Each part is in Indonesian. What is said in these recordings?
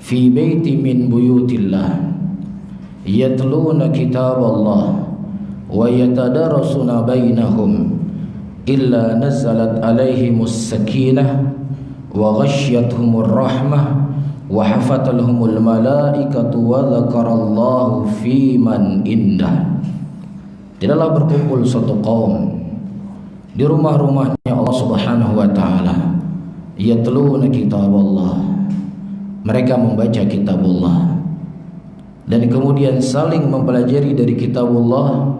fi baiti min buyutillah yatluna kitaballah wa yatadarasuna bainahum illa nazalat alaihimus sakinah wa ghasyiyatuhumur rahmah wa hafatalhumul malaikatu wa dzakarallahu fi man indah. Tidaklah berkumpul suatu kaum di rumah-rumahnya Allah Subhanahu wa taala, yatluna kitaballah, mereka membaca kitabullah dan kemudian saling mempelajari dari kitabullah,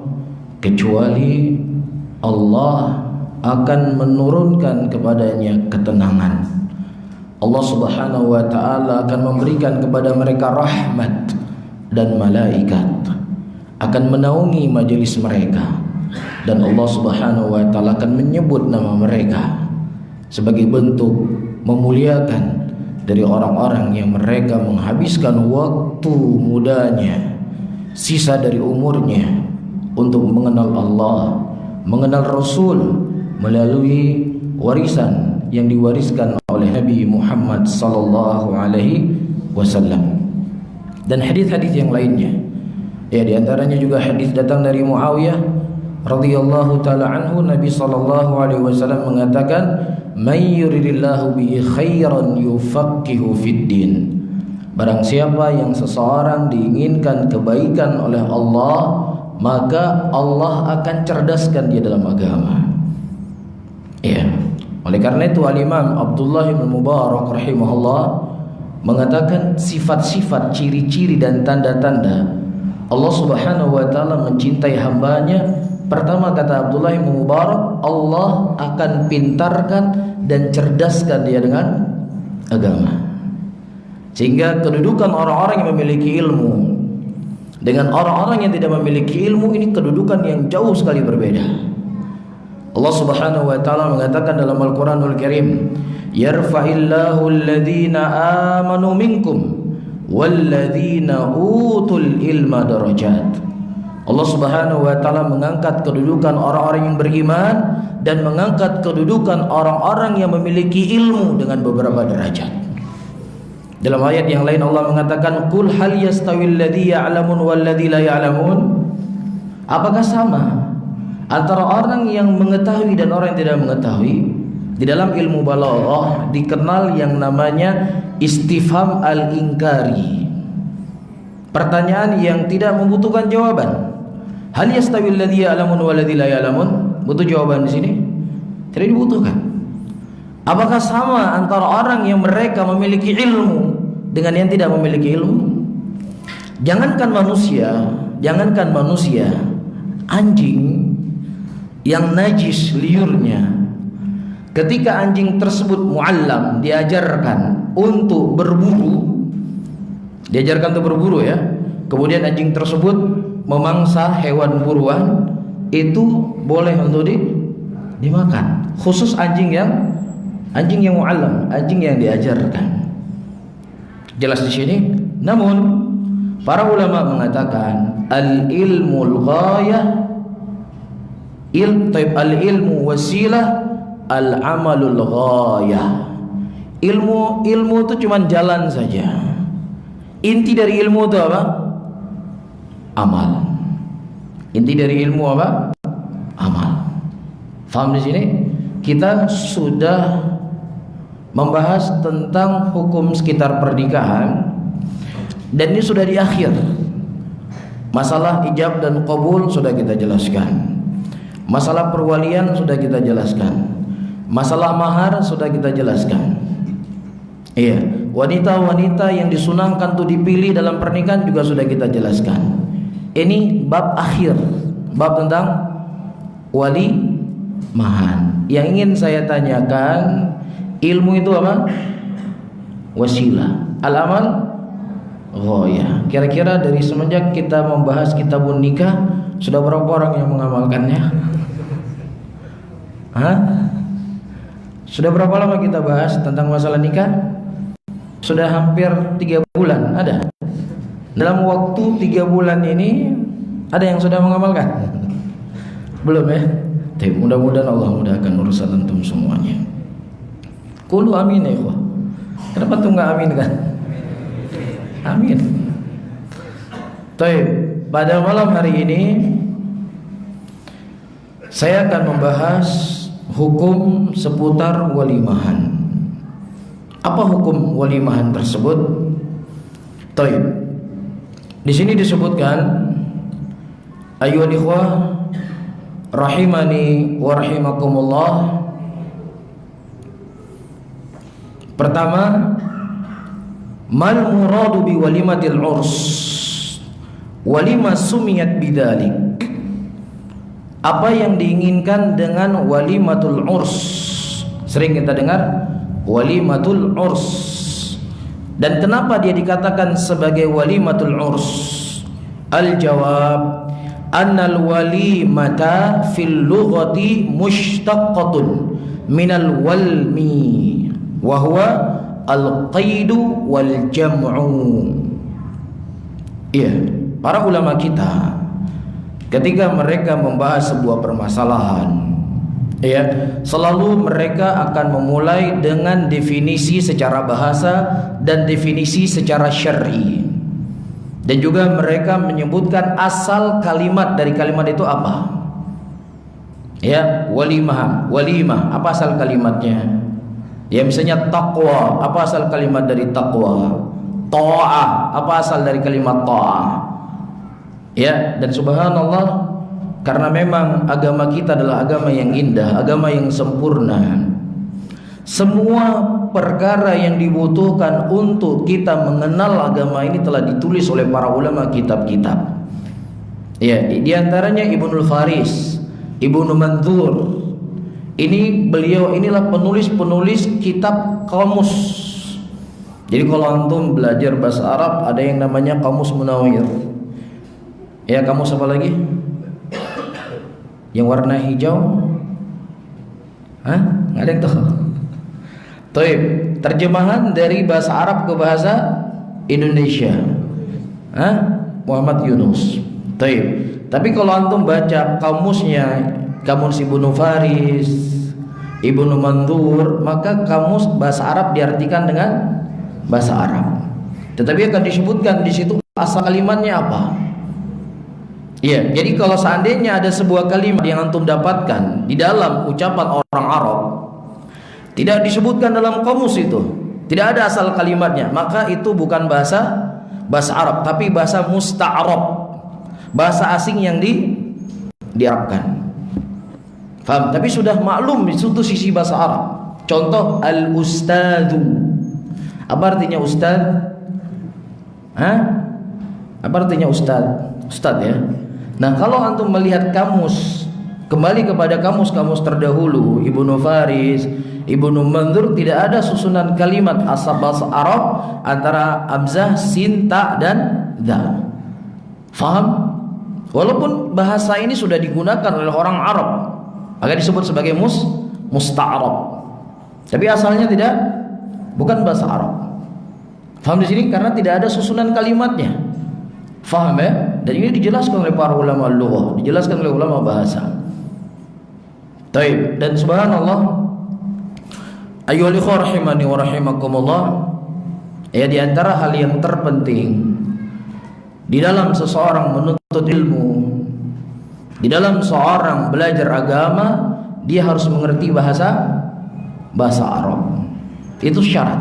kecuali Allah akan menurunkan kepadanya ketenangan. Allah Subhanahu wa taala akan memberikan kepada mereka rahmat, dan malaikat akan menaungi majelis mereka, dan Allah Subhanahu wa taala akan menyebut nama mereka sebagai bentuk memuliakan dari orang-orang yang mereka menghabiskan waktu mudanya, sisa dari umurnya untuk mengenal Allah, mengenal Rasul melalui warisan yang diwariskan oleh Nabi Muhammad sallallahu alaihi wasallam. Dan hadis-hadis yang lainnya, ya, di antaranya juga hadis datang dari Muawiyah radhiyallahu taala anhu, Nabi sallallahu alaihi wasallam mengatakan, "May yuridillahu bihi khairan yufaqihu fid din." Barang siapa yang seseorang diinginkan kebaikan oleh Allah, maka Allah akan cerdaskan dia dalam agama. Ya. Oleh karena itu Al-Imam Abdullah bin Mubarak rahimahullah mengatakan sifat-sifat, ciri-ciri dan tanda-tanda Allah Subhanahu wa taala mencintai hambanya. Pertama, kata Abdullah bin Mubarak, Allah akan pintarkan dan cerdaskan dia dengan agama. Sehingga kedudukan orang-orang yang memiliki ilmu dengan orang-orang yang tidak memiliki ilmu ini kedudukan yang jauh sekali berbeda. Allah Subhanahu wa taala mengatakan dalam Al-Qur'anul Karim, "Yarfa'illahu alladhina amanu minkum walladzina utul ilma darajat." Allah Subhanahu wa taala mengangkat kedudukan orang-orang yang beriman dan mengangkat kedudukan orang-orang yang memiliki ilmu dengan beberapa derajat. Dalam ayat yang lain Allah mengatakan, "Qul hal yastawil ladzi ya'lamun wal ladzi la ya'lamun?" Apakah sama antara orang yang mengetahui dan orang yang tidak mengetahui? Di dalam ilmu balaghah dikenal yang namanya istifham al-inkari, pertanyaan yang tidak membutuhkan jawaban. Hal yastawil ladzi ya'lamun wal ladzi la ya'lamun? Butuh jawaban di sini? Tidak dibutuhkan. Apakah sama antara orang yang mereka memiliki ilmu dengan yang tidak memiliki ilmu? Jangankan manusia, anjing yang najis liurnya, ketika anjing tersebut muallam, diajarkan untuk berburu, ya, kemudian anjing tersebut memangsa hewan buruan, itu boleh untuk dimakan. Khusus anjing yang muallam, anjing yang diajarkan. Jelas di sini. Namun para ulama mengatakan al-ilmul ghayah, al-ilmu wasilah, al-amalul ghayah. Ilmu itu cuma jalan saja. Inti dari ilmu itu apa? Amal. Inti dari ilmu apa? Amal. Faham di sini? Kita sudah membahas tentang hukum sekitar pernikahan dan ini sudah di akhir. Masalah ijab dan qabul sudah kita jelaskan. Masalah perwalian sudah kita jelaskan. Masalah mahar sudah kita jelaskan. Iya, wanita-wanita yang disunahkan untuk dipilih dalam pernikahan juga sudah kita jelaskan. Ini bab akhir, bab tentang wali mahan. Yang ingin saya tanyakan, ilmu itu apa? Wasilah. Al-amal ghayah. Kira-kira dari semenjak kita membahas kitabun nikah, sudah berapa orang yang mengamalkannya? Sudah berapa lama kita bahas tentang masalah nikah? Sudah hampir 3 bulan. Ada? Dalam waktu 3 bulan ini ada yang sudah mengamalkan? Belum ya? Tapi mudah-mudahan Allah mudahkan urusan antum semuanya. Qulu amin ya ikhwah. Kenapa tuh enggak amin kan? Amin. Baik, pada malam hari ini saya akan membahas hukum seputar walimahan. Apa hukum walimahan tersebut? Baik. Di sini disebutkan, ayyuhal ikhwah rahimani wa rahimakumullah. Pertama, mal muradu bi walimatil urs, walimah sumiyat bidzalik. Apa yang diinginkan dengan walimatul urs? Sering kita dengar walimatul urs. Dan kenapa dia dikatakan sebagai walimatul urs? Al-jawab, annal walimata fil lughati mushtaqqatun minal walmi wa huwa al-qaidu wal jam'u. Iya, para ulama kita ketika mereka membahas sebuah permasalahan, ya, selalu mereka akan memulai dengan definisi secara bahasa dan definisi secara syar'i. Dan juga mereka menyebutkan asal kalimat dari kalimat itu apa. Ya, walimah, apa asal kalimatnya? Ya, misalnya taqwa, apa asal kalimat dari taqwa? Ta'ah, apa asal dari kalimat ta'ah? Ya, dan subhanallah, karena memang agama kita adalah agama yang indah, agama yang sempurna. Semua perkara yang dibutuhkan untuk kita mengenal agama ini telah ditulis oleh para ulama kitab-kitab. Ya, di antaranya Ibnul Faris, Ibnu Mandzur. Inilah penulis-penulis kitab kamus. Jadi kalau antum belajar bahasa Arab, ada yang namanya Kamus Munawwir. Ya, kamus apa lagi? Yang warna hijau? Hah? Nggak ada yang tahu. Taib, terjemahan dari bahasa Arab ke bahasa Indonesia. Hah? Muhammad Yunus. Taib. Tapi kalau antum baca kamusnya, kamus Ibnu Faris, Ibnu Mandzur, maka kamus bahasa Arab diartikan dengan bahasa Arab. Tetapi akan disebutkan di situ asal kalimatnya apa. Iya, jadi kalau seandainya ada sebuah kalimat yang antum dapatkan di dalam ucapan orang Arab, tidak disebutkan dalam kamus itu, tidak ada asal kalimatnya, maka itu bukan bahasa Arab, tapi bahasa musta'arab, bahasa asing yang diarabkan. Faham? Tapi sudah maklum itu sisi bahasa Arab. Contoh al-ustadzu. Apa artinya ustad? Hah? Apa artinya ustad? Ustad, ya. Nah, kalau antum melihat kamus, kembali kepada kamus-kamus terdahulu, Ibnu Faris, Ibnu Mandzur, tidak ada susunan kalimat asal bahasa Arab antara hamzah, sin, ta dan dha. Faham? Walaupun bahasa ini sudah digunakan oleh orang Arab, maka disebut sebagai musta'arab. Tapi asalnya bukan bahasa Arab. Faham di sini? Karena tidak ada susunan kalimatnya. Faham, ya? Dan ini dijelaskan oleh para ulama lughah, dijelaskan oleh ulama bahasa. Taib. Dan subhanallah, ayyuhal ikhwah rahimani wa rahimakumullah, ya, di antara hal yang terpenting di dalam seseorang menuntut ilmu, di dalam seorang belajar agama, dia harus mengerti bahasa Arab. Itu syarat.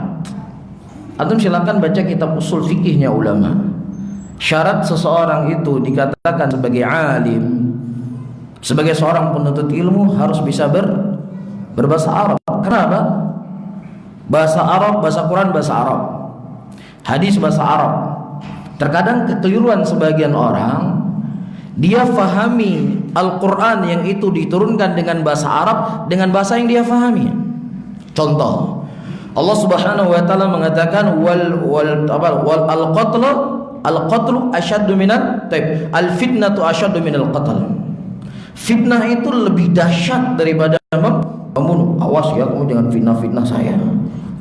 Antum silakan baca kitab usul fikihnya ulama. Syarat seseorang itu dikatakan sebagai alim, sebagai seorang penuntut ilmu, harus bisa berbahasa Arab. Kenapa? Bahasa Arab, bahasa Quran bahasa Arab, hadis bahasa Arab. Terkadang kekeliruan sebagian orang, dia fahami Al-Quran yang itu diturunkan dengan bahasa Arab dengan bahasa yang dia fahami. Contoh, Allah Subhanahu wa taala mengatakan al-qatlu asyaddu minal al-fitnatu asyaddu minal qatl. Fitnah itu lebih dahsyat daripada membunuh. Awas ya, kamu jangan fitnah saya.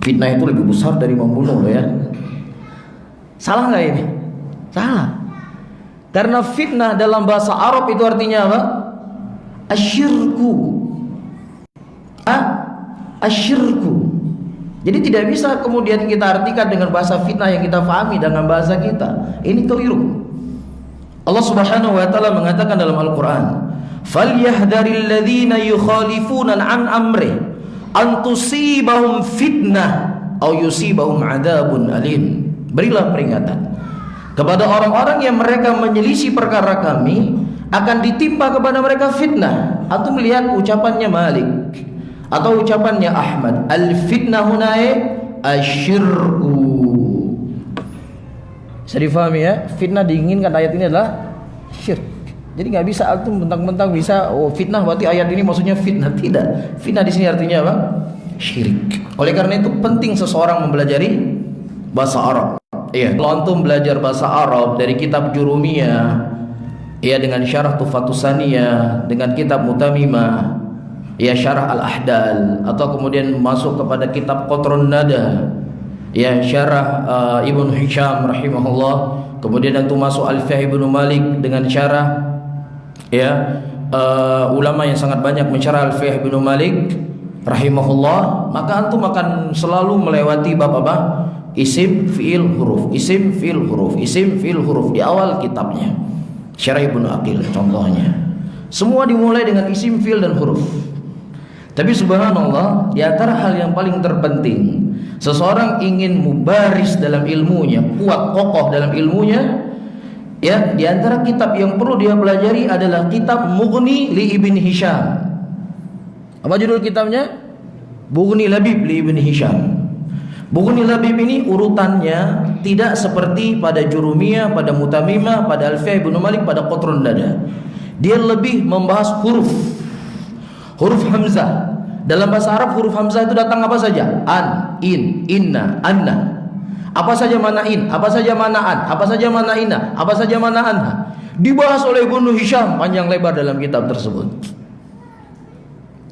Fitnah itu lebih besar dari membunuh loh, ya. Salah nggak ini? Salah. Karena fitnah dalam bahasa Arab itu artinya apa? Asyirku. Asyirku. Jadi tidak bisa kemudian kita artikan dengan bahasa fitnah yang kita pahami dengan bahasa kita. Ini keliru. Allah Subhanahu wa taala mengatakan dalam Al-Qur'an, "Falyahdharil ladzina yukhalifuna an amri an tusibahum fitnah aw yusibahum adzabun alim." Berilah peringatan kepada orang-orang yang mereka menyelisih perkara kami, akan ditimpa kepada mereka fitnah. Atau melihat ucapannya Malik atau ucapannya Ahmad, al-fitnah hunae asyirku. Bisa difahami ya? Fitnah diinginkan ayat ini adalah syirk. Jadi nggak bisa antum mentang-mentang bisa fitnah berarti ayat ini maksudnya fitnah. Tidak. Fitnah di sini artinya apa? Syirik. Oleh karena itu penting seseorang mempelajari bahasa Arab. Iya. Kalau antum belajar bahasa Arab dari kitab Jurumiyah, ya dengan syarah Tuhfatus Saniyah, dengan kitab Mutamimah, ya syarah Al-Ahdal, atau kemudian masuk kepada kitab Qatrun Nada, ya syarah Ibnu Hisham rahimahullah, kemudian antum masuk Alfiyah Ibnu Malik dengan syarah ya ulama yang sangat banyak mensyarah Alfiyah Ibnu Malik rahimahullah, maka antum akan selalu melewati bab apa? Isim, fi'il, huruf, isim, fi'il, huruf, isim, fi'il, huruf di awal kitabnya. Syarah Ibnu Aqil contohnya. Semua dimulai dengan isim, fi'il dan huruf. Tapi subhanallah, di antara hal yang paling terpenting, seseorang ingin mubaris dalam ilmunya, kuat kokoh dalam ilmunya, ya, di antara kitab yang perlu dia pelajari adalah kitab Mughni li Ibn Hisham. Apa judul kitabnya? Mughni Labib li Ibn Hisham. Mughni Labib ini urutannya tidak seperti pada Jurumiyah, pada Mutamimah, pada Alfiyah Ibnu Malik, pada Qatrun Nada. Dia lebih membahas huruf hamzah. Dalam bahasa Arab huruf hamzah itu datang apa saja? An, in, inna, anna. Apa saja mana in, apa saja mana an, apa saja mana inna, apa saja mana anha. Dibahas oleh Ibnu Hisham panjang lebar dalam kitab tersebut.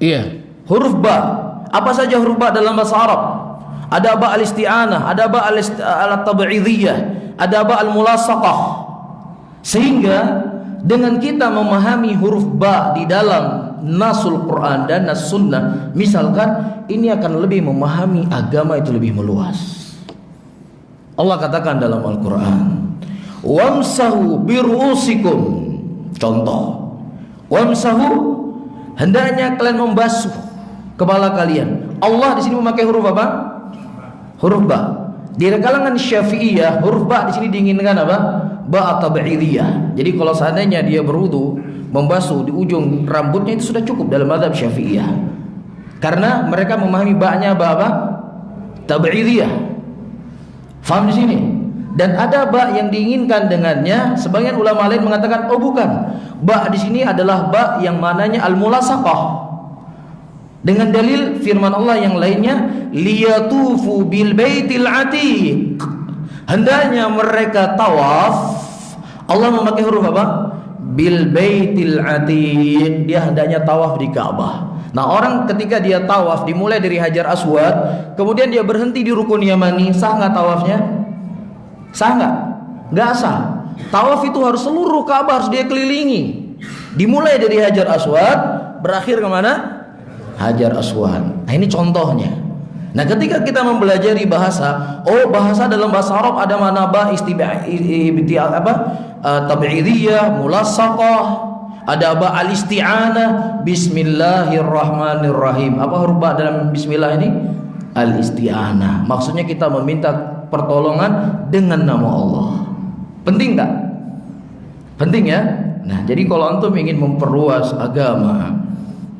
Iya, huruf ba. Apa saja huruf ba dalam bahasa Arab? Ada ba al-isti'anah, ada ba al-tab'idiyah, ada ba al-mulasaqah. Sehingga dengan kita memahami huruf ba di dalam nasul Quran dan nas sunnah, misalkan, ini akan lebih memahami agama itu lebih meluas. Allah katakan dalam Al-Quran, wamsahu biru'usikum. Contoh, wamsahu, hendaknya kalian membasuh kepala kalian. Allah di sini memakai huruf apa? Huruf ba. Di kalangan Syafi'iyah, huruf ba di sini diinginkan apa? Ba tabi'idiyah. Jadi kalau seandainya dia berwudu, membasuh di ujung rambutnya itu sudah cukup dalam mazhab Syafi'iyah. Karena mereka memahami ba-nya ba apa? Tabi'idiyah. Faham di sini? Dan ada ba yang diinginkan dengannya, sebagian ulama lain mengatakan oh bukan. Ba di sini adalah ba yang mananya al-mulasaqah. Dengan dalil firman Allah yang lainnya, liyatufu bil baitil atiq. Hendaknya mereka tawaf. Allah memakai huruf apa? Bil baitil atiq. Dia hendaknya tawaf di Ka'bah. Nah, orang ketika dia tawaf dimulai dari Hajar Aswad, kemudian dia berhenti di Rukun Yamani, sah nggak tawafnya? Sah nggak? Nggak sah. Tawaf itu harus seluruh Ka'bah harus dia kelilingi. Dimulai dari Hajar Aswad, berakhir kemana? Hajar Aswad. Nah, ini contohnya. Nah, ketika kita mempelajari bahasa, bahasa dalam bahasa Arab ada mana ba tabi'idiyah, mulasaqah, ada ba al-isti'anah, bismillahirrahmanirrahim. Apa huruf ba dalam bismillah ini? Al-isti'anah. Maksudnya kita meminta pertolongan dengan nama Allah. Penting enggak? Penting ya? Nah, jadi kalau antum ingin memperluas agama,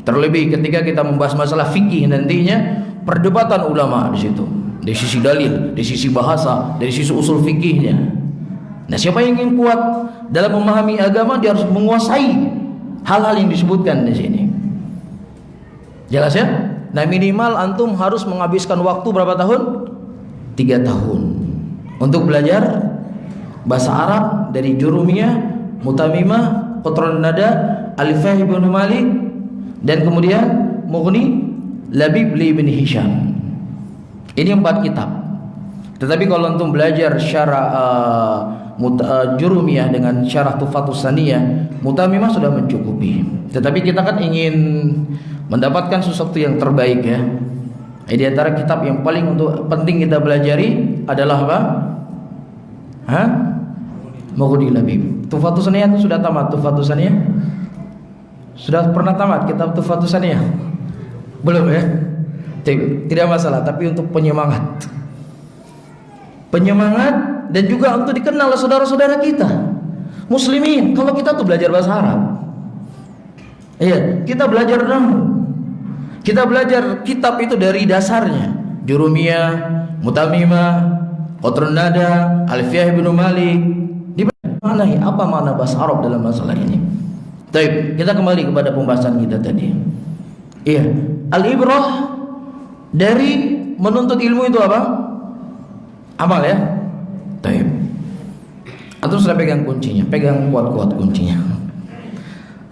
terlebih ketika kita membahas masalah fikih nantinya, perdebatan ulama di situ, dari sisi dalil, dari sisi bahasa, dari sisi usul fikihnya. Nah, siapa yang ingin kuat dalam memahami agama, dia harus menguasai hal-hal yang disebutkan di sini. Jelas ya? Nah, minimal antum harus menghabiskan waktu berapa tahun? 3 tahun untuk belajar bahasa Arab dari Jurumiyah, Mutamimah, Qatrun Nada, Alfiyah Ibnu Malik, dan kemudian Mughni Labib li Ibn Hisham. Ini 4 kitab. Tetapi kalau antum belajar syarah Jurumiyah dengan syarah Tuhfatus Saniyah, Mutamimah sudah mencukupi. Tetapi kita kan ingin mendapatkan sesuatu yang terbaik ya. Di antara kitab yang paling penting kita pelajari adalah apa? Mughni Labib. Tuhfatus Saniyah itu sudah tamat. Tuhfatus Saniyah sudah pernah tamat kitab Tuhfatus Saniyah? Belum ya? Tidak masalah, tapi untuk penyemangat. Penyemangat dan juga untuk dikenal oleh saudara-saudara kita muslimin. Kalau kita tuh belajar bahasa Arab. Iya, kita belajar dulu. Kita belajar kitab itu dari dasarnya. Jurumiyah, Mutamimah, Qatrun Nada, Alfiyah Ibnu Malik. Dimaknai apa makna bahasa Arab dalam masalah ini? Baik, kita kembali kepada pembahasan kita tadi. Iya, al-ibrah dari menuntut ilmu itu apa? Amal ya. Baik. Antum sudah pegang kuncinya, pegang kuat-kuat kuncinya.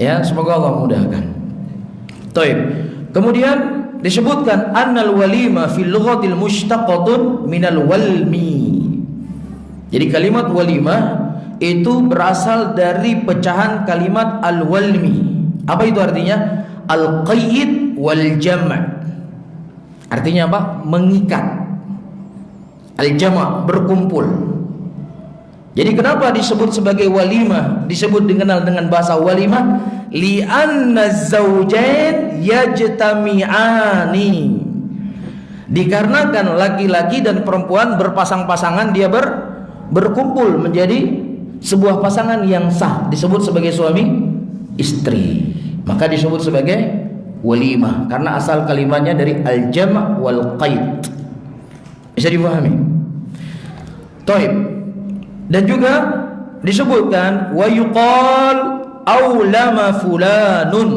Ya, semoga Allah mudahkan. Baik. Kemudian disebutkan annal walima fil lughatil mushtaqatun minal walmi. Jadi kalimat walimah itu berasal dari pecahan kalimat al-walmi. Apa itu artinya? Al-qayyid wal jam'. Artinya apa? Mengikat. Al-jam' berkumpul. Jadi kenapa disebut sebagai walimah? Disebut dikenal dengan bahasa walimah li'anna zawjain yajtami'ani. Dikarenakan laki-laki dan perempuan berpasang-pasangan, dia berkumpul menjadi sebuah pasangan yang sah, disebut sebagai suami istri. Maka disebut sebagai walimah karena asal kalimatnya dari al-jam' wal qaid. Bisa dipahami? Taib. Dan juga disebutkan wa yuqal aulama fulanun.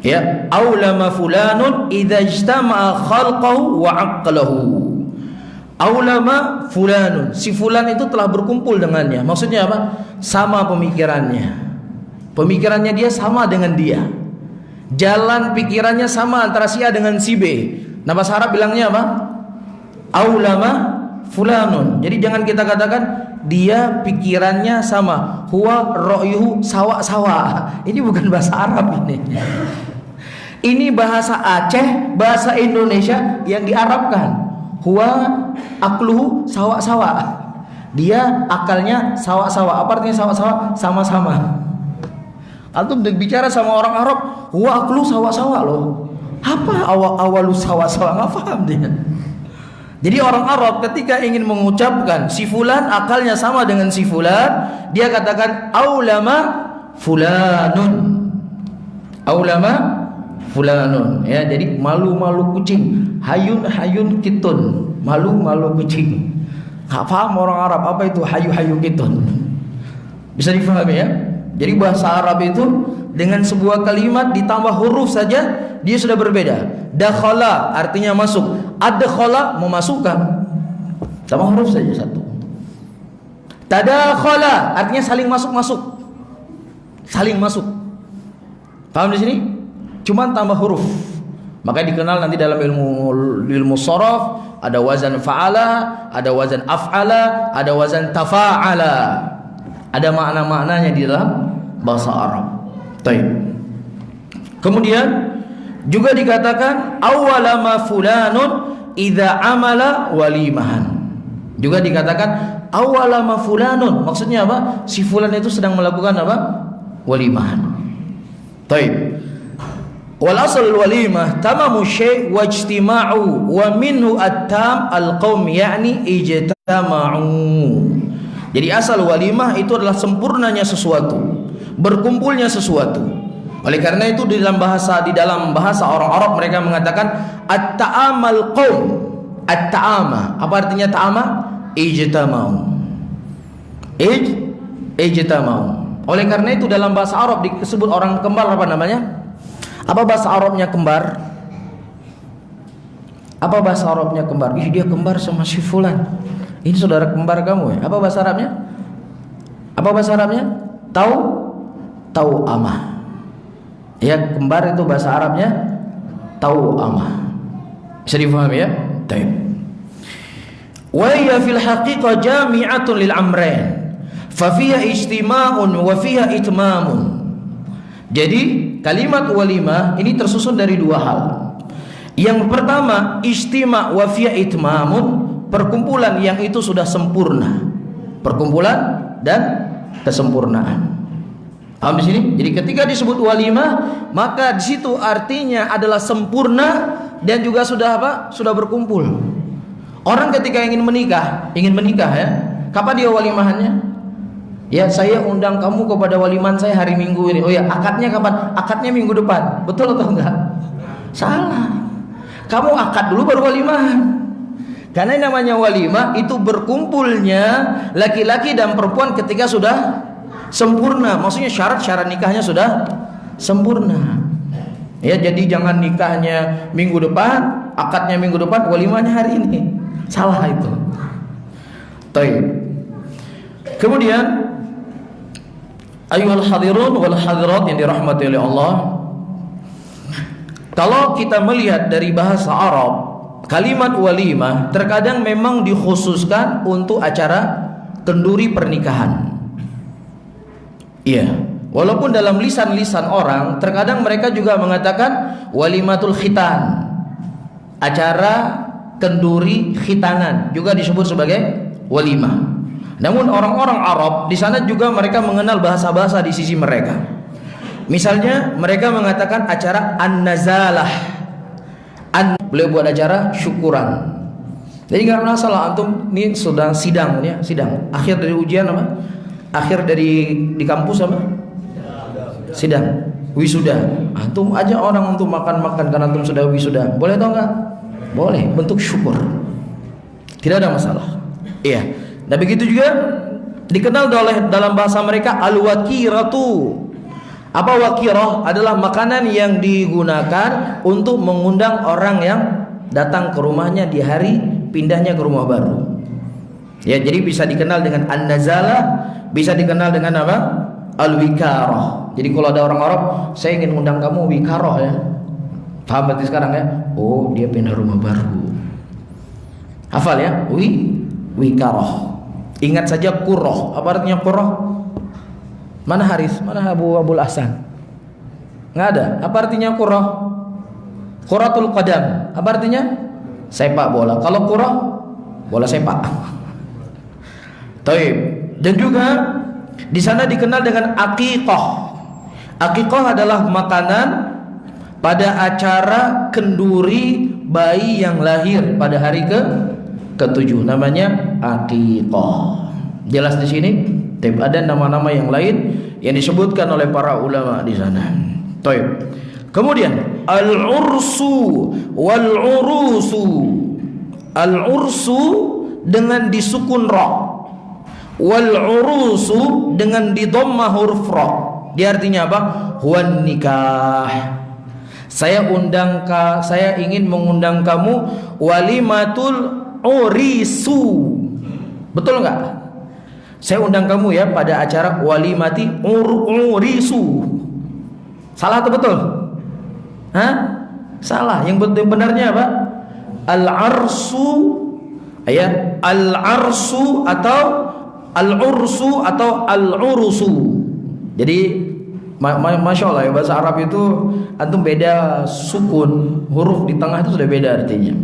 Ya, aulama fulanun idza ijtama'a khalqahu wa aqlahu. Aulama fulanun, si fulan itu telah berkumpul dengannya. Maksudnya apa? Sama pemikirannya. Pemikirannya dia sama dengan dia. Jalan pikirannya sama antara si A dengan si B. Nah, bahasa Arab bilangnya apa? Aulama fulanun. Jadi jangan kita katakan dia pikirannya sama, huwa ra'yuhu sawa-sawa. Ini bukan bahasa Arab ini. Ini bahasa Aceh, bahasa Indonesia yang diarabkan. Huwa akluhu sawa-sawa. Dia akalnya sawa-sawa. Apa artinya sawa-sawa? Sama-sama. Antum bicara sama orang Arab, huwa akluhu sawa-sawa loh. Apa awalu sawa-sawa? Nggak paham dia. Jadi orang Arab ketika ingin mengucapkan si fulan akalnya sama dengan si fulan, dia katakan aulama fulanun. Aulama fulanun. Ya, jadi malu-malu kucing, hayun-hayun kitun. Malu-malu kucing. Enggak paham orang Arab apa itu hayu-hayu kitun. Bisa difahami ya? Jadi bahasa Arab itu dengan sebuah kalimat ditambah huruf saja dia sudah berbeda. Dakhala artinya masuk, adkhala memasukkan. Tambah huruf saja satu. Tadakhala artinya saling masuk-masuk. Saling masuk. Paham di sini? Cuman tambah huruf. Maka dikenal nanti dalam ilmu sharaf ada wazan fa'ala, ada wazan af'ala, ada wazan tafa'ala. Ada makna-maknanya di dalam bahasa Arab. Baik. Kemudian juga dikatakan awwalama fulanun idza amala walimahan. Juga dikatakan awwalama fulanun. Maksudnya apa? Si fulan itu sedang melakukan apa? Walimahan. Baik. Wal asal walimah tamamu syai' wa ijtima'u wa minhu at-tam al-qaum yakni ijtama'u. Jadi asal walimah itu adalah sempurnanya sesuatu, berkumpulnya sesuatu. Oleh karena itu di dalam bahasa orang Arab mereka mengatakan at-ta'amal qaum. At-ta'ama. Apa artinya ta'ama? Ijtama'u. Ijtama'u. Oleh karena itu dalam bahasa Arab disebut orang kembar apa namanya? Apa bahasa Arabnya kembar? Apa bahasa Arabnya kembar? Ih, dia kembar sama si fulan. Ini saudara kembar kamu ya? Apa bahasa Arabnya? Apa bahasa Arabnya? Tahu amah. Ya, kembar itu bahasa Arabnya tahu amah. Bisa difahami ya? Baik. Wa hiya fil haqiqah jami'atun lil amrayn. Fa fiha ijtima'un wa fiha itmamun. Jadi kalimat walimah ini tersusun dari dua hal. Yang pertama, istima' wa fiya itmamun, perkumpulan yang itu sudah sempurna. Perkumpulan dan kesempurnaan. Paham di sini? Jadi ketika disebut walimah, maka di situ artinya adalah sempurna dan juga sudah apa? Sudah berkumpul. Orang ketika ingin menikah ya. Kapan dia walimahannya? Ya, saya undang kamu kepada walimahan saya hari Minggu ini. Oh ya, akadnya kapan? Akadnya minggu depan. Betul atau enggak? Salah. Kamu akad dulu baru walimahan. Karena yang namanya walimah itu berkumpulnya laki-laki dan perempuan ketika sudah sempurna. Maksudnya syarat-syarat nikahnya sudah sempurna. Ya, jadi jangan nikahnya minggu depan, akadnya minggu depan, walimahnya hari ini. Salah itu. Baik. Kemudian ayyuhal hadirun wal hadirat yang dirahmati oleh Allah, kalau kita melihat dari bahasa Arab, kalimat walimah terkadang memang dikhususkan untuk acara kenduri pernikahan. Iya, walaupun dalam lisan-lisan orang terkadang mereka juga mengatakan walimatul khitan, acara kenduri khitanan juga disebut sebagai walimah. Namun orang-orang Arab di sana juga mereka mengenal bahasa-bahasa di sisi mereka. Misalnya mereka mengatakan acara an-nazalah. Boleh buat acara syukuran. Jadi nggak masalah, antum ini sudah sidang ya, sidang. Akhir dari ujian apa? Akhir dari di kampus apa? Sidang, wisuda. Antum aja orang untuk makan-makan karena antum sudah wisuda. Boleh atau enggak? Boleh, bentuk syukur. Tidak ada masalah. Iya. Dan begitu juga dikenal dalam bahasa mereka al-wakiratu. Apa wakirah? Adalah makanan yang digunakan untuk mengundang orang yang datang ke rumahnya di hari pindahnya ke rumah baru. Ya, jadi bisa dikenal dengan an-nazalah, bisa dikenal dengan apa? Al-wikarah. Jadi kalau ada orang Arab, saya ingin undang kamu wikarah ya. Paham berarti sekarang ya? Oh, dia pindah rumah baru. Hafal ya? Wikarah. Ingat saja qurrah. Apa artinya qurrah? Mana Haris? Mana Abul Hasan? Nggak ada. Apa artinya qurrah? Qurratul qadam. Apa artinya? Sepak bola. Kalau qurrah, bola sepak. Taib. Dan juga di sana dikenal dengan aqiqah. Aqiqah adalah makanan pada acara kenduri bayi yang lahir pada hari ke-7, namanya aqiqah. Jelas di sini? Ada nama-nama yang lain yang disebutkan oleh para ulama di sana. Taib. Kemudian al-ursu wal-urusu. Al-ursu dengan disukun ra, wal-urusu dengan didomma huruf ra. Dia artinya apa? Huwan nikah. Saya ingin mengundang kamu walimatul urisu. Betul enggak? Saya undang kamu ya pada acara walimati urisu. Salah atau betul? Hah? Salah. Yang benarnya apa? Al-arsu, ya, al-arsu atau al-ursu atau al-urusu. Jadi Masya Allah ya, bahasa Arab itu antum beda sukun, huruf di tengah itu sudah beda artinya.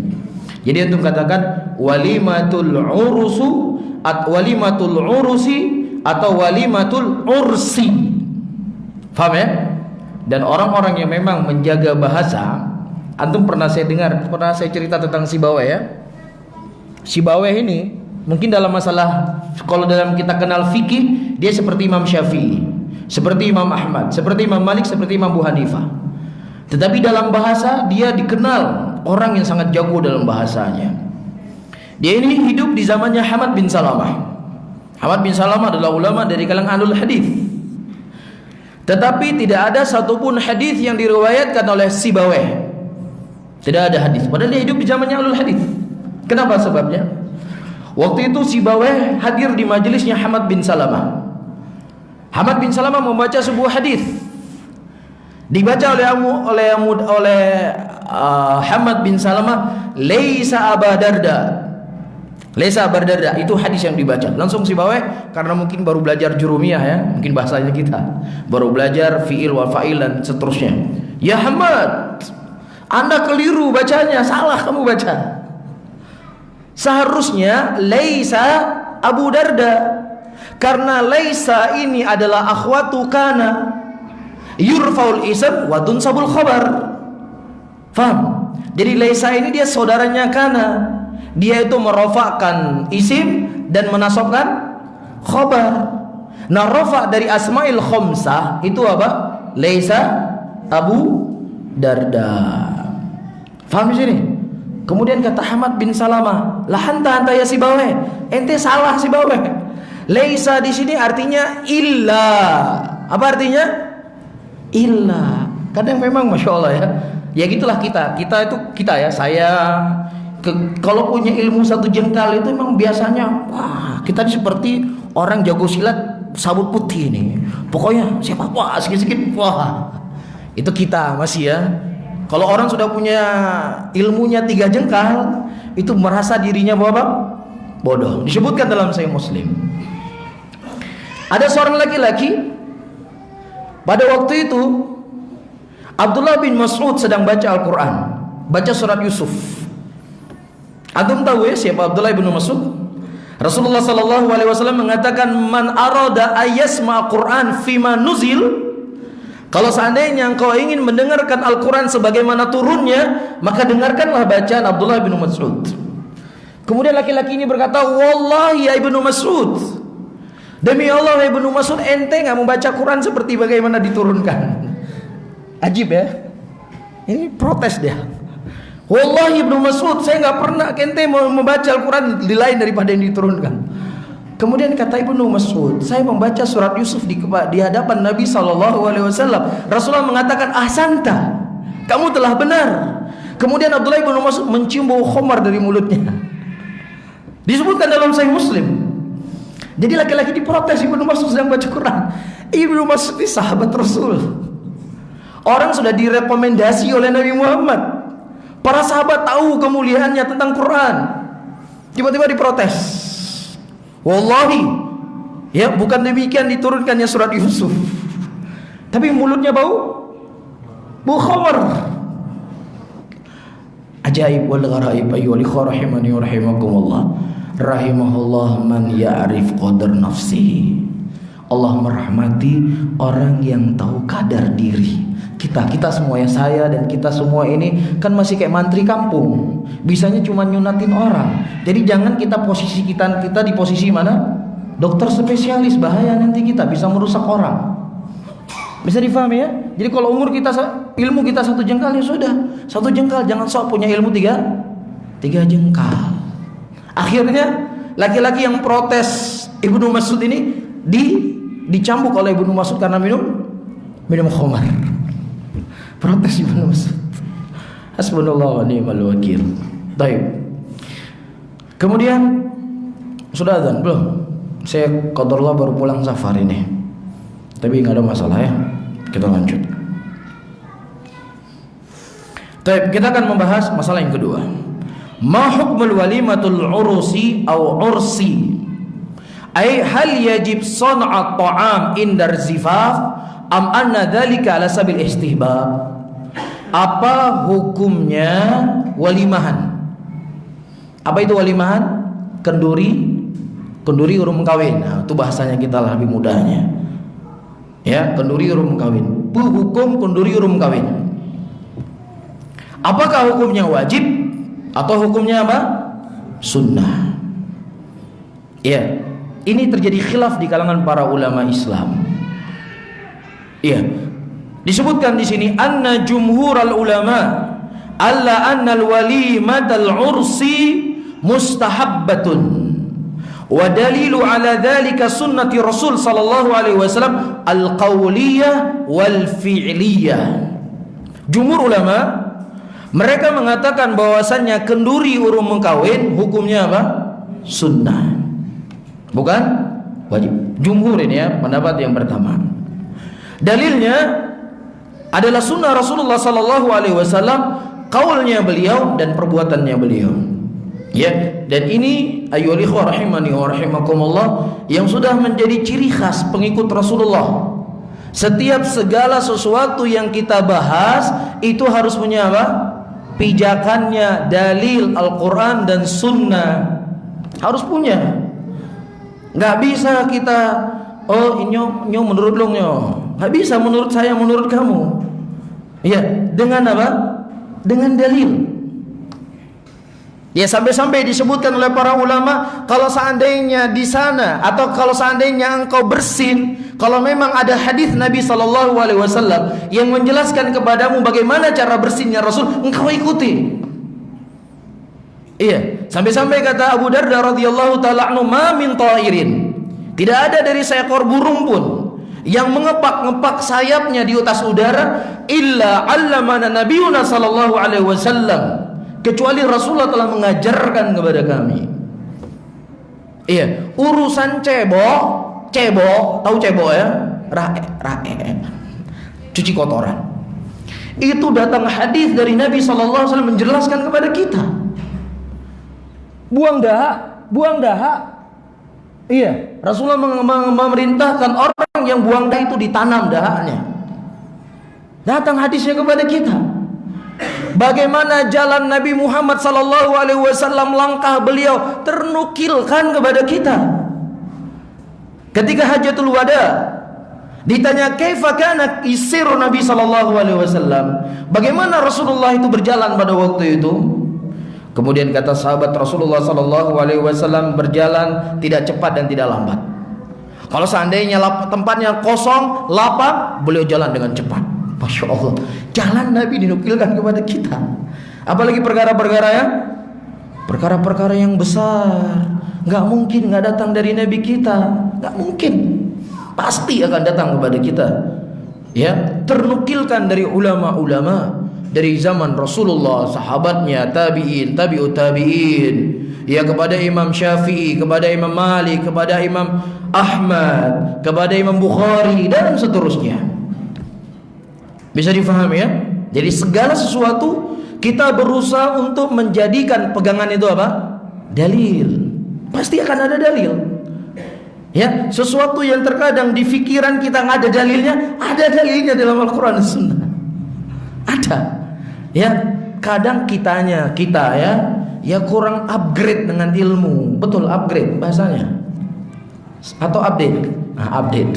Jadi antum katakan walimatul urusu, walimatul urusi atau walimatul ursi. Paham ya? Dan orang-orang yang memang menjaga bahasa, antum pernah saya cerita tentang Sibawayh ya. Sibawayh ini mungkin dalam masalah, kalau dalam kita kenal fikih, dia seperti Imam Syafi'i, seperti Imam Ahmad, seperti Imam Malik, seperti Imam Abu Hanifah. Tetapi dalam bahasa dia dikenal orang yang sangat jago dalam bahasanya. Dia ini hidup di zamannya Hamad bin Salamah. Hamad bin Salamah adalah ulama dari kalangan ahlul hadis. Tetapi tidak ada satupun hadis yang diriwayatkan oleh Sibawayh. Tidak ada hadis. Padahal dia hidup di zamannya ahlul hadis. Kenapa sebabnya? Waktu itu Sibawayh hadir di majelisnya Hamad bin Salamah. Hamad bin Salamah membaca sebuah hadis. Dibaca oleh Hamad bin Salamah, laisa Aba Darda. Laisa Aba Darda, itu hadis yang dibaca. Langsung Sibawayh, karena mungkin baru belajar jurumiyah ya, mungkin bahasanya kita baru belajar fi'il wa fa'il dan seterusnya. Ya Hamad, Anda keliru bacanya, salah kamu baca. Seharusnya laisa Abu Darda, karena laisa ini adalah akhwatu kana, yurfaul ism wa tunsabul khabar. Faham? Jadi laisa ini dia saudaranya kana, dia itu merofakkan isim dan menasabkan khabar. Nah, rafa dari asmail khamsah itu apa? Laisa Abu Darda. Faham di sini? Kemudian kata Hamad bin Salamah, lah hanta ya si bawe, ente salah si bawe. Laisa di sini artinya illa. Apa artinya? Illa. Kadang memang masya Allah ya. Ya gitulah kita itu kita ya. Saya kalau punya ilmu satu jengkal itu memang biasanya wah kita seperti orang jago silat sabut putih ini. Pokoknya siapa wah sedikit-sedikit wah. Itu kita masih ya. Kalau orang sudah punya ilmunya 3 jengkal, itu merasa dirinya bodoh. Disebutkan dalam Sahih Muslim. Ada seorang laki-laki, pada waktu itu Abdullah bin Mas'ud sedang baca Al-Quran, baca surat Yusuf. Antum tahu ya siapa Abdullah bin Mas'ud? Rasulullah SAW mengatakan, man arada ayasma Quran fima nuzil. Kalau seandainya engkau ingin mendengarkan Al-Quran sebagaimana turunnya, maka dengarkanlah bacaan Abdullah bin Mas'ud. Kemudian laki-laki ini berkata, wallahi ya Ibnu Mas'ud, demi Allah ya Ibnu Mas'ud, ente gak membaca Quran seperti bagaimana diturunkan. Ajib ya. Ini protes dia. Wallahi Ibnu Mas'ud, saya gak pernah ente membaca Al-Quran lain daripada yang diturunkan. Kemudian kata Ibnu Mas'ud, saya membaca surat Yusuf di hadapan Nabi SAW. Rasulullah mengatakan, ahsanta, kamu telah benar. Kemudian Abdullah bin Mas'ud mencium bau khamar dari mulutnya. Disebutkan dalam Sahih Muslim. Jadi laki-laki diprotes, Ibnu Mas'ud sedang baca Quran. Ibnu Mas'ud ini sahabat Rasul, orang sudah direkomendasi oleh Nabi Muhammad. Para sahabat tahu kemuliaannya tentang Quran. Tiba-tiba diprotes. Wallahi, ya bukan demikian diturunkannya surat Yusuf, tapi mulutnya bau khamar. Ajaib wal gharaib ayyuhal ikhwah rahimani wa rahimakumullah. Rahimahullah man ya'rif qadar nafsihi. Allah merahmati orang yang tahu kadar diri. Kita semua ya, saya dan kita semua ini kan masih kayak mantri kampung, bisanya cuma nyunatin orang. Jadi jangan kita di posisi mana? Dokter spesialis, bahaya nanti kita bisa merusak orang. Bisa difahami ya? Jadi kalau ilmu kita 1 jengkal ya sudah, 1 jengkal, jangan sok punya ilmu 3 jengkal. Akhirnya laki-laki yang protes Ibnu Mas'ud ini dicambuk oleh Ibnu Mas'ud karena minum khamar. Protes Ibnu Mas'ud. Hasbunallah wa ni'mal wakil. Baik. Kemudian sudah azan belum? Saya qadarullah baru pulang safar ini. Tapi enggak ada masalah ya. Kita lanjut. Baik, kita akan membahas masalah yang kedua. Ma hukmul walimatul urusi aw ursi? Ay hal yajib san'at ta'am indar zifaf am anna dzalika ala sabil istihbab? Apa hukumnya walimahan? Apa itu walimahan? Kenduri urung kawin. Nah, itu bahasanya kita lah lebih mudahnya. Ya, kenduri urung kawin. Hukum kenduri urung kawin. Apakah hukumnya wajib atau hukumnya apa? Sunnah. Ya, ini terjadi khilaf di kalangan para ulama Islam. Iya. Disebutkan di sini anna jumhural ulama alla anna al-walimatal ursi mustahabbatun wa dalilu ala dhalika sunnati Rasul sallallahu alaihi wasallam al-qauliyah wal fi'liyah. Jumhur ulama mereka mengatakan bahwasannya kenduri urung mengkawin hukumnya apa? Sunnah, bukan wajib. Jumhur ini ya, pendapat yang pertama. Dalilnya adalah sunnah Rasulullah sallallahu alaihi wasallam, kaulnya beliau dan perbuatannya beliau. Ya, dan ini ayyuhal ikhwah rahimani wa rahimakumullah yang sudah menjadi ciri khas pengikut Rasulullah. Setiap segala sesuatu yang kita bahas itu harus punya apa? pijakannya dalil Al-Quran dan Sunnah. Harus punya. Nggak bisa kita, oh nyo menurut lo nyo. Nggak bisa menurut saya, menurut kamu. Ya, dengan apa? Dengan dalil. Ya, sampai-sampai disebutkan oleh para ulama, kalau seandainya di sana atau kalau seandainya engkau bersin, kalau memang ada hadis Nabi SAW yang menjelaskan kepadamu bagaimana cara bersinnya Rasul, engkau ikuti. Iya, sampai-sampai kata Abu Darda radhiyallahu taala anhu, "Ma min ta'irin." Tidak ada dari seekor burung pun yang mengepak-ngepak sayapnya di atas udara illa 'allamana nabiyuna sallallahu alaihi wasallam, kecuali Rasulullah telah mengajarkan kepada kami. Iya, urusan cebok, tahu cebok ya? Rae. Cuci kotoran. Itu datang hadis dari Nabi sallallahu alaihi wasallam menjelaskan kepada kita. Buang dahak. Iya, Rasulullah memerintahkan orang yang buang dahak itu ditanam dahaknya. Datang hadisnya kepada kita. Bagaimana jalan Nabi Muhammad sallallahu alaihi wasallam, langkah beliau ternukilkan kepada kita. Ketika Hajjatul Wada ditanya kaifa kana isiru Nabi sallallahu alaihi wasallam, bagaimana Rasulullah itu berjalan pada waktu itu? Kemudian kata sahabat, Rasulullah sallallahu alaihi wasallam berjalan tidak cepat dan tidak lambat. Kalau seandainya tempatnya kosong, lapang, beliau jalan dengan cepat. Masya Allah, jalan Nabi dinukilkan kepada kita. Apalagi perkara-perkara yang besar, nggak mungkin nggak datang dari Nabi kita, nggak mungkin, pasti akan datang kepada kita. Ya, ternukilkan dari ulama-ulama dari zaman Rasulullah, sahabatnya, tabi'in, tabi'ut tabi'in, ya, kepada Imam Syafi'i, kepada Imam Malik, kepada Imam Ahmad, kepada Imam Bukhari dan seterusnya. Bisa difahami ya? Jadi segala sesuatu kita berusaha untuk menjadikan pegangan itu apa? Dalil. Pasti akan ada dalil. Ya, sesuatu yang terkadang di pikiran kita nggak ada dalilnya dalam Al-Quran dan Sunnah. Ada. Ya, kadang kita ya kurang upgrade dengan ilmu. Betul, upgrade bahasanya. Atau update. Nah, update.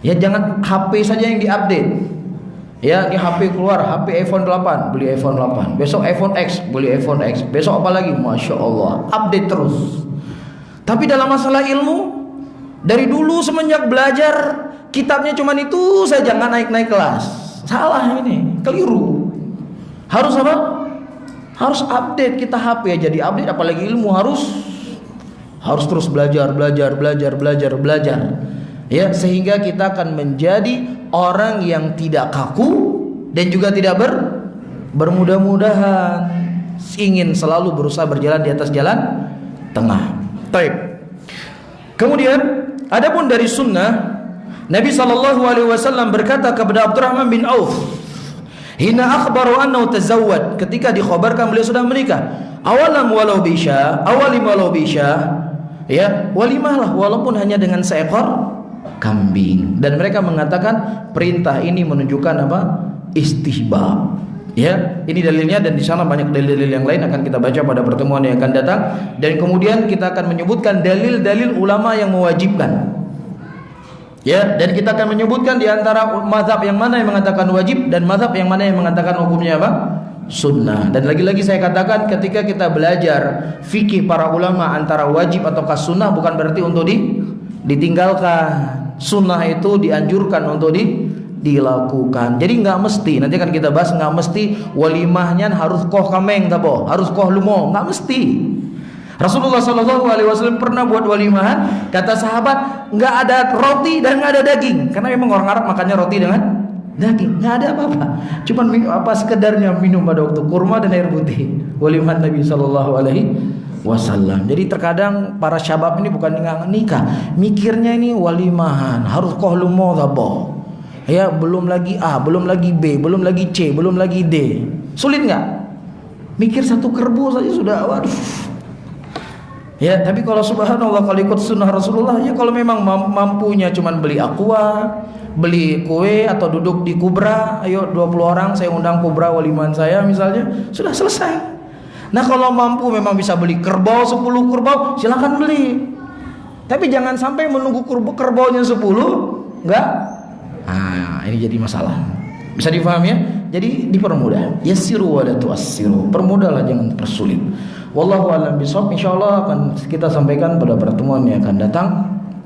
Ya, jangan HP saja yang diupdate. Ya, ini HP keluar, HP iPhone 8, beli iPhone 8. Besok iPhone X, beli iPhone X. Besok apa lagi? Masya Allah, update terus. Tapi dalam masalah ilmu, dari dulu semenjak belajar, kitabnya cuma itu saja, nggak naik-naik kelas. Salah ini, keliru. Harus apa? Harus update. Kita HP ya jadi update, apalagi ilmu harus terus belajar. Ya, sehingga kita akan menjadi orang yang tidak kaku dan juga tidak bermudah-mudahan, ingin selalu berusaha berjalan di atas jalan tengah. Baik. Kemudian adapun dari sunnah, Nabi SAW berkata kepada Abdurrahman bin Auf, hina akhbaru annahu tazawwad, ketika dikhabarkan beliau sudah menikah, awalim walau bisya, ya, walimahlah walaupun hanya dengan seekor kambing. Dan mereka mengatakan perintah ini menunjukkan apa? Istihbab. Ya, ini dalilnya, dan di sana banyak dalil-dalil yang lain akan kita baca pada pertemuan yang akan datang. Dan kemudian kita akan menyebutkan dalil-dalil ulama yang mewajibkan. Ya, dan kita akan menyebutkan di antara mazhab yang mana yang mengatakan wajib dan mazhab yang mana yang mengatakan hukumnya apa? Sunnah. Dan lagi-lagi saya katakan, ketika kita belajar fikih para ulama antara wajib ataukah sunnah, bukan berarti untuk ditinggalkan. Sunnah itu dianjurkan untuk dilakukan. Jadi nggak mesti, nanti akan kita bahas, nggak mesti walimahnya harus koh kameng tabo, harus koh lumo, nggak mesti. Rasulullah SAW pernah buat walimahan, kata sahabat nggak ada roti dan nggak ada daging, karena memang orang Arab makannya roti dengan daging, nggak ada apa-apa, cuman sekedarnya minum pada waktu kurma dan air putih. Walimahan Nabi SAW. Jadi terkadang para syabab ini bukan nikah, mikirnya ini walimahan harus koh lumo tabo. Ya, belum lagi A, belum lagi B, belum lagi C, belum lagi D. Sulit nggak? Mikir satu kerbau saja sudah, waduh. Ya, tapi kalau subhanallah kalau ikut sunnah Rasulullah, ya kalau memang mampunya cuman beli aqua, beli kue atau duduk di kubra, ayo 20 orang saya undang kubra waliman saya misalnya, sudah selesai. Nah, kalau mampu memang bisa beli kerbau 10 kerbau, silakan beli. Tapi jangan sampai menunggu kerbaunya 10, enggak. Nah, ini jadi masalah. Bisa difahami ya? Jadi dipermudah. Yassiru wa la tu'assiru. Permudahlah, jangan persulit. Wallahu a'lam bishawab. Insyaallah akan kita sampaikan pada pertemuan yang akan datang.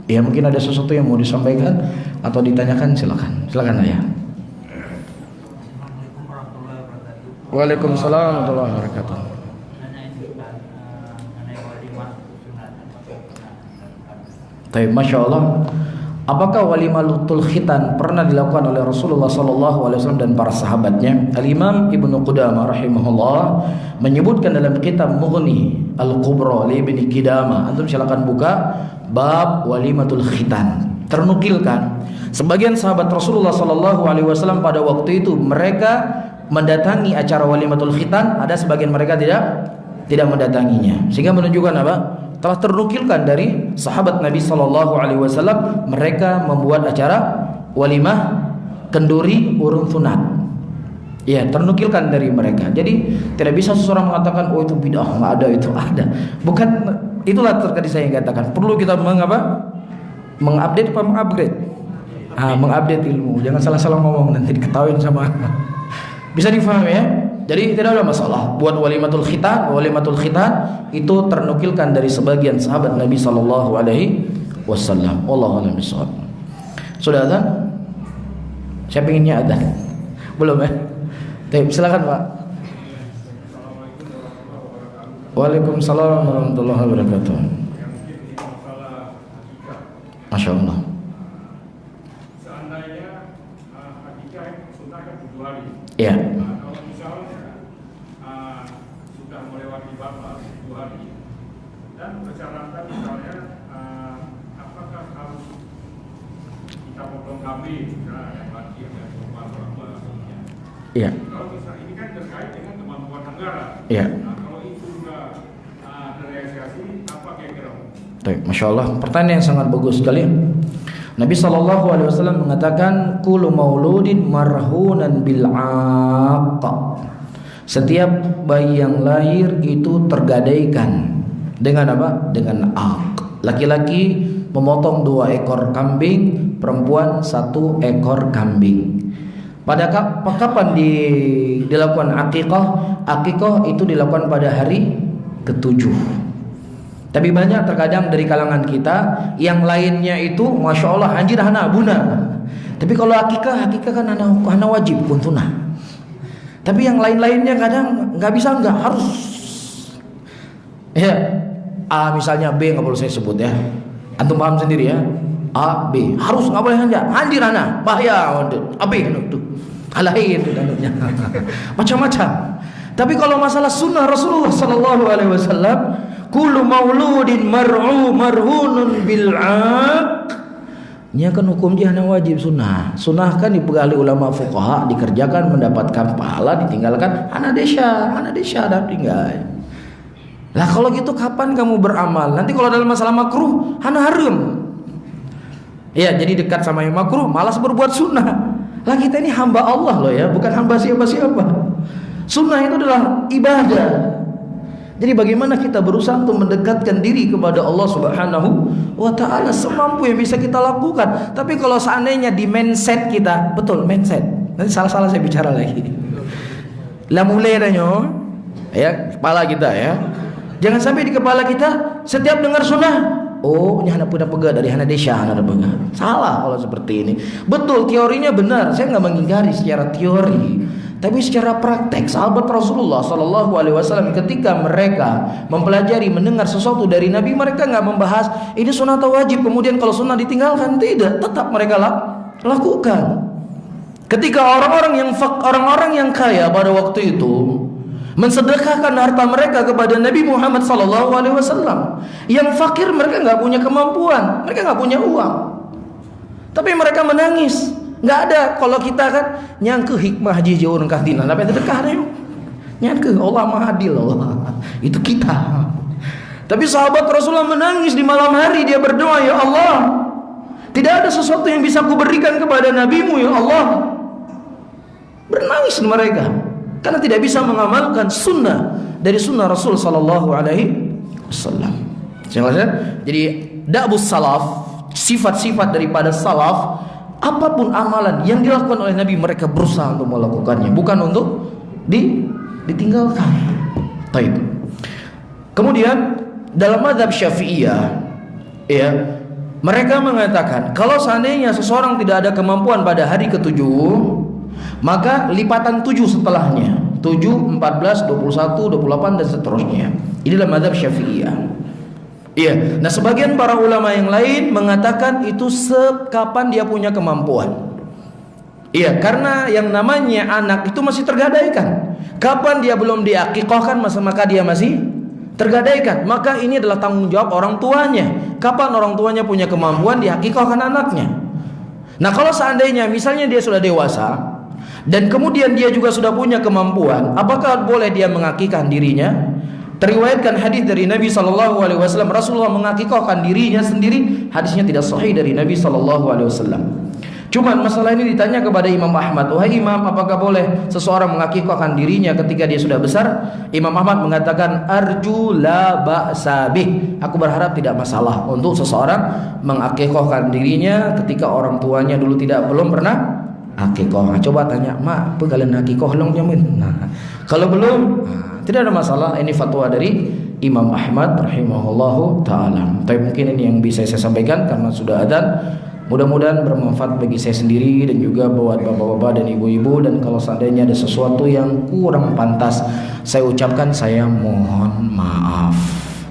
Ya, mungkin ada sesuatu yang mau disampaikan atau ditanyakan, silakan. Silakan ayah. Waalaikumsalam warahmatullahi wabarakatuh. Baik, Masya Allah. Apakah walimatul khitan pernah dilakukan oleh Rasulullah SAW dan para sahabatnya? Al-Imam Ibnu Qudamah rahimahullah menyebutkan dalam kitab Mughni Al-Kubra li Ibni Qudamah. Antum silakan buka bab walimatul khitan. Ternukilkan sebagian sahabat Rasulullah SAW pada waktu itu mereka mendatangi acara walimatul khitan, ada sebagian mereka tidak mendatanginya. Sehingga menunjukkan apa? Telah ternukilkan dari sahabat Nabi SAW mereka membuat acara walimah kenduri urun sunat. Ya, ternukilkan dari mereka. Jadi tidak bisa seseorang mengatakan oh itu bid'ah, nggak ada, itu ada. Bukan, itulah tadi saya katakan perlu kita mengupdate apa mengupgrade. Mengupdate ilmu. Jangan salah-salah ngomong nanti diketahuin sama. Bisa difahami ya? Jadi tidak ada masalah buat walimatul khitan itu ternukilkan dari sebagian sahabat Nabi sallallahu alaihi wasallam. Wallahu a'lam bishawab. Sudah adzan? Saya pinginnya adzan. Belum ya? Baik, silakan Pak. Waalaikumsalam warahmatullahi wabarakatuh. Masya Allah. Seandainya akikah sunnah kan 7 hari. Ya. Dan persyaratan misalnya apakah harus kita potong kambing, yang laki yang perempuan. Iya. Kalau misalnya ini kan terkait dengan kemampuan negara. Iya. Nah, kalau itu juga terrealisasi, apa kira-kira? Baik, Masya Allah. Pertanyaan yang sangat bagus sekali. Nabi SAW mengatakan kullu mauludin marhunan bil'aq. Setiap bayi yang lahir itu tergadaikan dengan apa? Dengan aq. Laki-laki memotong 2 ekor kambing, perempuan 1 ekor kambing. Pada kapan dilakukan akikah? Akikah itu dilakukan pada hari ke-7. Tapi banyak terkadang dari kalangan kita yang lainnya itu Masya Allah anjir hana abuna. Tapi kalau akikah kan hana wajib pun sunnah. Tapi yang lain-lainnya kadang nggak bisa, nggak harus. Ya, A misalnya, B nggak boleh saya sebut ya. Antum paham sendiri ya. A, B harus nggak boleh anjir hana bahaya. A, B itu alahin itu dananya. Macam-macam. Tapi kalau masalah sunnah Rasulullah Sallallahu Alaihi Wasallam, kullu mauludin marhunun bil'aq. Ini kan hukum dia hanya wajib sunnah. Sunnah kan dipegali ulama fuqaha, dikerjakan mendapatkan pahala, ditinggalkan hana desya dan tinggal. Lah kalau gitu kapan kamu beramal? Nanti kalau dalam masalah makruh hana haram. Ya, jadi dekat sama yang makruh, malas berbuat sunnah. Lah kita ini hamba Allah loh ya, bukan hamba siapa-siapa. Sunnah itu adalah ibadah. Jadi bagaimana kita berusaha untuk mendekatkan diri kepada Allah Subhanahu wa ta'ala semampu yang bisa kita lakukan. Tapi kalau seandainya di mindset kita, betul mindset, nanti salah-salah saya bicara lagi. Lah mulai adanya ya kepala kita ya. Jangan sampai di kepala kita setiap dengar sunnah, oh ini hana pega dari hana desya, hana pega. Salah kalau seperti ini. Betul teorinya benar, saya nggak mengingkari secara teori. Tapi secara praktek sahabat Rasulullah Sallallahu Alaihi Wasallam ketika mereka mempelajari mendengar sesuatu dari Nabi, mereka nggak membahas ini sunnah atau wajib, kemudian kalau sunnah ditinggalkan, tidak, tetap mereka lakukan. Ketika orang-orang yang kaya pada waktu itu mensedekahkan harta mereka kepada Nabi Muhammad Sallallahu Alaihi Wasallam, yang fakir mereka nggak punya kemampuan, mereka nggak punya uang, tapi mereka menangis. Nggak ada. Kalau kita kan nyangke hikmah haji jauh nengkah dina, tapi sedekah deh. Nyangke Allah maha adil Allah. Itu kita. Tapi sahabat Rasulullah menangis di malam hari, dia berdoa, ya Allah, tidak ada sesuatu yang bisa kuberikan kepada nabimu ya Allah. Bernangis mereka karena tidak bisa mengamalkan sunnah dari sunnah Rasul sallallahu alaihi wasallam. Jadi da'bus salaf, sifat-sifat daripada salaf, apapun amalan yang dilakukan oleh Nabi, mereka berusaha untuk melakukannya, bukan untuk ditinggalkan. Baik. Kemudian dalam mazhab Syafi'iyah, ya, mereka mengatakan kalau seandainya seseorang tidak ada kemampuan pada hari ke-7, maka lipatan 7 setelahnya, 7, 14, 21, 28 dan seterusnya. Ini adalah mazhab Syafi'iyah. Iya. Nah, sebagian para ulama yang lain mengatakan itu sekapan dia punya kemampuan. Iya, karena yang namanya anak itu masih tergadaikan. Kapan dia belum diakikahkan, maka dia masih tergadaikan. Maka ini adalah tanggung jawab orang tuanya. Kapan orang tuanya punya kemampuan diakikahkan anaknya. Nah, kalau seandainya misalnya dia sudah dewasa dan kemudian dia juga sudah punya kemampuan, apakah boleh dia mengakikahkan dirinya? Teriwayatkan hadis dari Nabi sallallahu alaihi wasallam, Rasulullah mengakikahkan dirinya sendiri. Hadisnya tidak sahih dari Nabi sallallahu alaihi wasallam. Cuman masalah ini ditanya kepada Imam Ahmad, wahai Imam, apakah boleh seseorang mengakikahkan dirinya ketika dia sudah besar? Imam Ahmad mengatakan, arju la ba'sa bih. Aku berharap tidak masalah untuk seseorang mengakikahkan dirinya ketika orang tuanya dulu belum pernah akikah. Coba tanya, mak, apa kalian akikah long jamin? Nah, kalau belum, tidak ada masalah. Ini fatwa dari Imam Ahmad rahimahullahu ta'ala. Tapi mungkin ini yang bisa saya sampaikan karena sudah adzan. Mudah-mudahan bermanfaat bagi saya sendiri dan juga buat bapak-bapak dan ibu-ibu. Dan kalau seandainya ada sesuatu yang kurang pantas saya ucapkan, saya mohon maaf.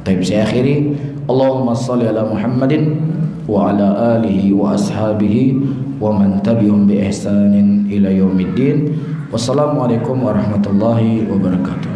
Tapi saya akhiri, Allahumma salli ala Muhammadin wa ala alihi wa ashabihi wa man tabi'um bi ihsanin ila yaumiddin. Wassalamualaikum warahmatullahi wabarakatuh.